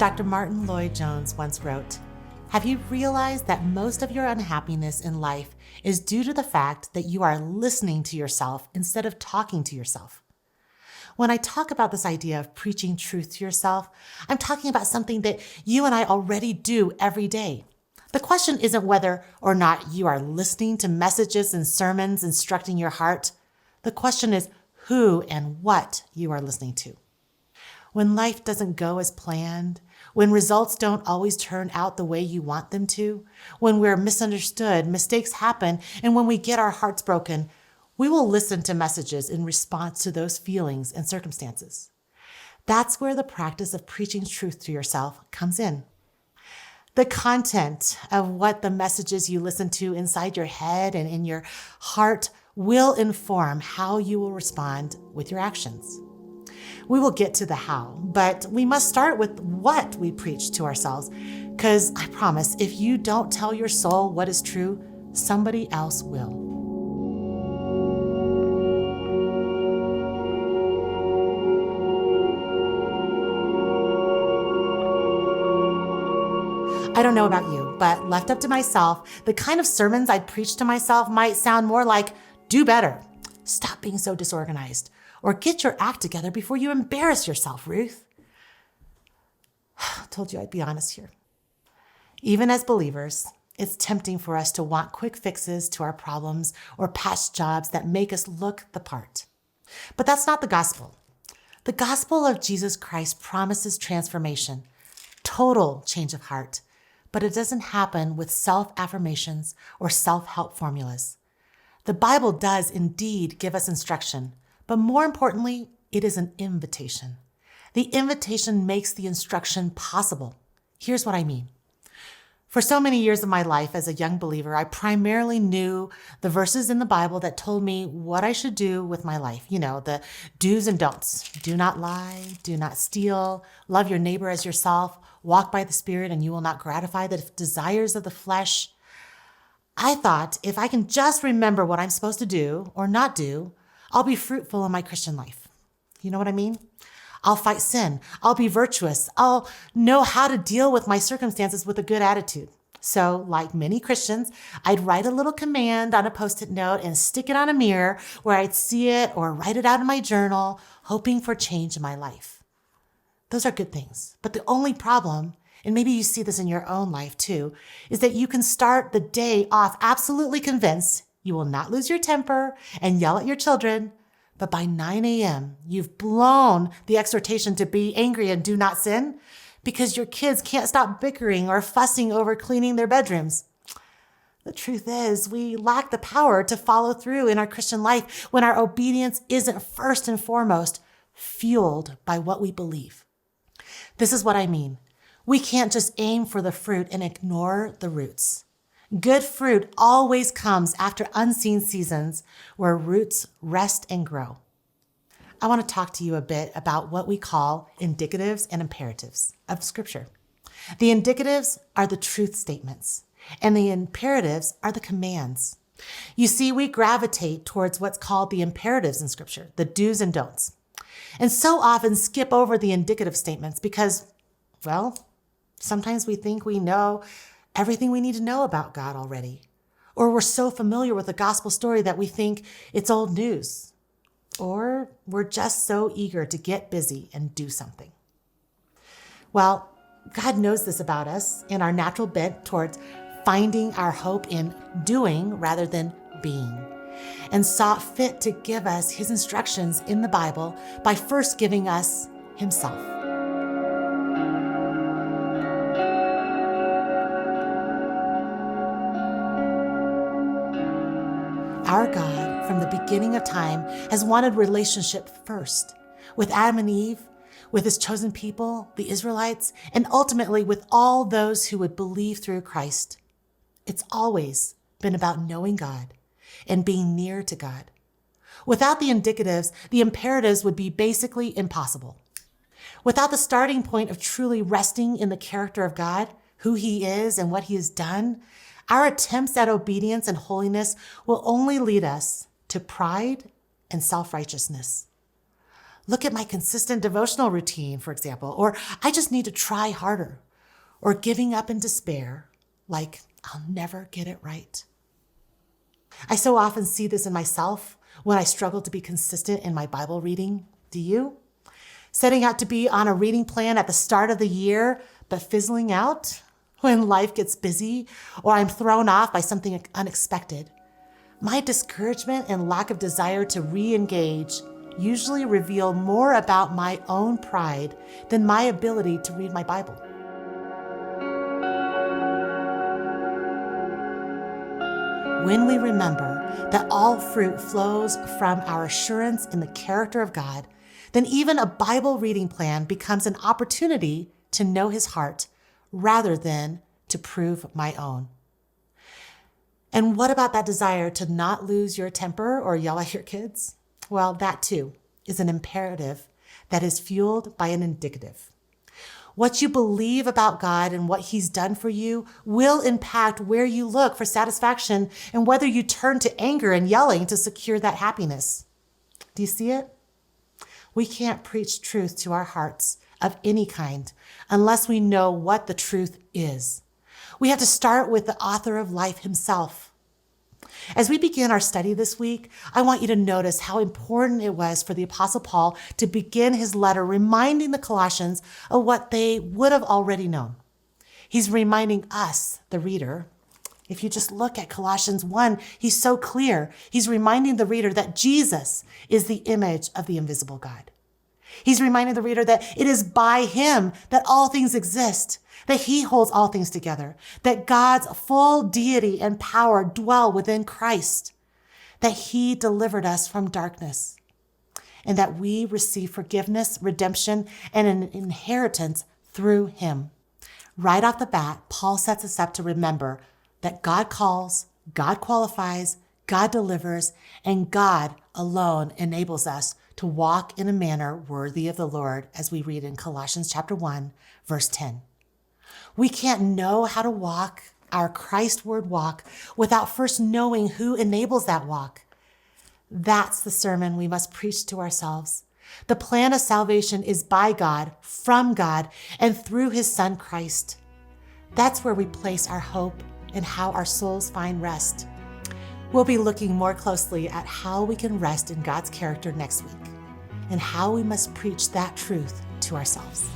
Dr. Martin Lloyd-Jones once wrote, "Have you realized that most of your unhappiness in life is due to the fact that you are listening to yourself instead of talking to yourself?" When I talk about this idea of preaching truth to yourself, I'm talking about something that you and I already do every day. The question isn't whether or not you are listening to messages and sermons instructing your heart. The question is who and what you are listening to. When life doesn't go as planned, when results don't always turn out the way you want them to, when we're misunderstood, mistakes happen, and when we get our hearts broken, we will listen to messages in response to those feelings and circumstances. That's where the practice of preaching truth to yourself comes in. The content of what the messages you listen to inside your head and in your heart will inform how you will respond with your actions. We will get to the how, but we must start with what we preach to ourselves, because I promise if you don't tell your soul what is true, somebody else will. I don't know about you, but left up to myself, the kind of sermons I'd preach to myself might sound more like, do better, stop being so disorganized, or get your act together before you embarrass yourself, Ruth. Told you I'd be honest here. Even as believers, it's tempting for us to want quick fixes to our problems or past jobs that make us look the part. But that's not the gospel. The gospel of Jesus Christ promises transformation, total change of heart, but it doesn't happen with self-affirmations or self-help formulas. The Bible does indeed give us instruction, but more importantly, it is an invitation. The invitation makes the instruction possible. Here's what I mean. For so many years of my life as a young believer, I primarily knew the verses in the Bible that told me what I should do with my life. You know, the do's and don'ts. Do not lie, do not steal, love your neighbor as yourself, walk by the Spirit, and you will not gratify the desires of the flesh. I thought if I can just remember what I'm supposed to do or not do, I'll be fruitful in my Christian life. You know what I mean? I'll fight sin. I'll be virtuous. I'll know how to deal with my circumstances with a good attitude. So, like many Christians, I'd write a little command on a Post-it note and stick it on a mirror where I'd see it or write it out in my journal, hoping for change in my life. Those are good things. But the only problem, and maybe you see this in your own life too, is that you can start the day off absolutely convinced you will not lose your temper and yell at your children, but by 9 a.m., you've blown the exhortation to be angry and do not sin because your kids can't stop bickering or fussing over cleaning their bedrooms. The truth is, we lack the power to follow through in our Christian life when our obedience isn't first and foremost fueled by what we believe. This is what I mean. We can't just aim for the fruit and ignore the roots. Good fruit always comes after unseen seasons where roots rest and grow. I want to talk to you a bit about what we call indicatives and imperatives of Scripture. The indicatives are the truth statements, and the imperatives are the commands. You see, we gravitate towards what's called the imperatives in Scripture, the do's and don'ts, and so often skip over the indicative statements because, well, sometimes we think we know everything we need to know about God already. Or we're so familiar with the gospel story that we think it's old news. Or we're just so eager to get busy and do something. Well, God knows this about us and our natural bent towards finding our hope in doing rather than being, and saw fit to give us his instructions in the Bible by first giving us himself. Our God, from the beginning of time, has wanted relationship first with Adam and Eve, with his chosen people, the Israelites, and ultimately with all those who would believe through Christ. It's always been about knowing God and being near to God. Without the indicatives, the imperatives would be basically impossible. Without the starting point of truly resting in the character of God, who he is and what he has done, our attempts at obedience and holiness will only lead us to pride and self-righteousness. Look at my consistent devotional routine, for example, or I just need to try harder, or giving up in despair, like I'll never get it right. I so often see this in myself when I struggle to be consistent in my Bible reading. Do you? Setting out to be on a reading plan at the start of the year, but fizzling out when life gets busy or I'm thrown off by something unexpected. My discouragement and lack of desire to re-engage usually reveal more about my own pride than my ability to read my Bible. When we remember that all fruit flows from our assurance in the character of God, then even a Bible reading plan becomes an opportunity to know His heart rather than to prove my own. And what about that desire to not lose your temper or yell at your kids? Well, that too is an imperative that is fueled by an indicative. What you believe about God and what He's done for you will impact where you look for satisfaction and whether you turn to anger and yelling to secure that happiness. Do you see it? We can't preach truth to our hearts of any kind unless we know what the truth is. We have to start with the author of life Himself. As we begin our study this week, I want you to notice how important it was for the Apostle Paul to begin his letter reminding the Colossians of what they would have already known. He's reminding us, the reader. If you just look at Colossians 1, he's so clear. He's reminding the reader that Jesus is the image of the invisible God. He's reminding the reader that it is by Him that all things exist, that He holds all things together, that God's full deity and power dwell within Christ, that He delivered us from darkness, and that we receive forgiveness, redemption, and an inheritance through Him. Right off the bat, Paul sets us up to remember that God calls, God qualifies, God delivers, and God alone enables us to walk in a manner worthy of the Lord, as we read in Colossians chapter 1, verse 10. We can't know how to walk our Christ-word walk without first knowing who enables that walk. That's the sermon we must preach to ourselves. The plan of salvation is by God, from God, and through His Son, Christ. That's where we place our hope and how our souls find rest. We'll be looking more closely at how we can rest in God's character next week and how we must preach that truth to ourselves.